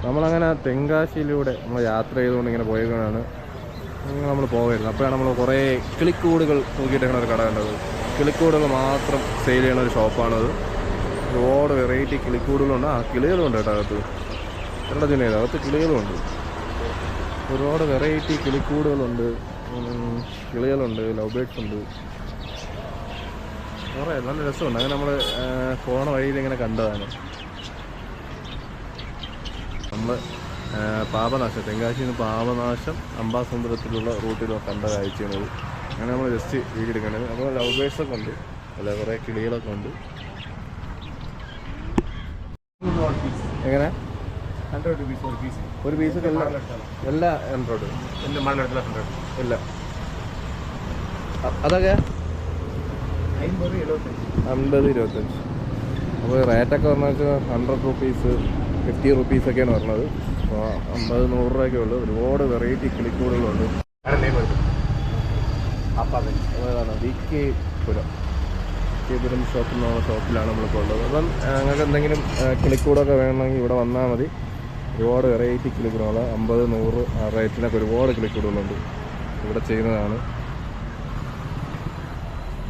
നമ്മളങ്ങനെ തെങ്കാശിയിലൂടെ നമ്മൾ യാത്ര ചെയ്തുകൊണ്ട് ഇങ്ങനെ പോയതാണ്. നമ്മൾ പോകരുത്. അപ്പോഴാണ് നമ്മൾ കുറേ കിളിക്കൂടുകൾ തൂക്കിയിട്ടാണ് ഒരു കട കണ്ടത്. കിളിക്കൂടുകൾ മാത്രം സെയിൽ ചെയ്യുന്ന ഒരു ഷോപ്പാണത്. ഒരുപാട് വെറൈറ്റി കിളിക്കൂടുകളുണ്ട്. ആ കിളികളുണ്ട് കേട്ടോ അകത്ത്. എവിടെ ചെയ്യുന്നത് അകത്ത് കിളികളുണ്ട്. ഒരുപാട് വെറൈറ്റി കിളിക്കൂടുകളുണ്ട്, കിളികളുണ്ട്, ലവ് ബേർഡ്സ് ഉണ്ട്, കുറേ നല്ല രസമുണ്ട്. അങ്ങനെ നമ്മൾ പോണ വഴിയിൽ ഇങ്ങനെ കണ്ടതാണ്. നമ്മൾ പാപനാശം, തെങ്കാശിയിൽ നിന്ന് പാപനാശം അംബാസമുദ്രത്തിലുള്ള റൂട്ടിൽ കണ്ട കാഴ്ചയാണത്. അങ്ങനെ നമ്മൾ ജസ്റ്റ് വീഡിയോ എടുക്കേണ്ടത്. അപ്പോൾ ലവ് ബേർഡ്സൊക്കെ ഉണ്ട്, അല്ല കുറേ കിളികളൊക്കെ ഉണ്ട്. എങ്ങനെ 100 rupees ഒരു പീസ്? ഒരു പീസൊക്കെ എല്ലാ 100 ഇല്ല. അതൊക്കെ 50, 50, 25. അപ്പോൾ റേറ്റൊക്കെ പറഞ്ഞാൽ 100 റുപ്പീസ്, 50 റുപ്പീസൊക്കെയാണ് പറഞ്ഞത്. അപ്പോൾ 50, 100 രൂപയൊക്കെ ഉള്ളൂ. ഒരുപാട് വെറൈറ്റി കിളിക്കൂടുകളുണ്ട്. അതാണ് VK പുരം. പുരം ഷോപ്പ് എന്നുള്ള ഷോപ്പിലാണ് നമ്മളിപ്പോൾ ഉള്ളത്. അപ്പം നിങ്ങൾക്ക് എന്തെങ്കിലും കിളിക്കൂടൊക്കെ വേണമെങ്കിൽ ഇവിടെ വന്നാൽ മതി. ഒരുപാട് വെറൈറ്റി കിളിക്കൂടുകൾ 50, 100 ആ റേറ്റിനൊക്കെ ഒരുപാട് കിളിക്കൂടുകളുണ്ട്. ഇവിടെ ചെയ്യുന്നതാണ്.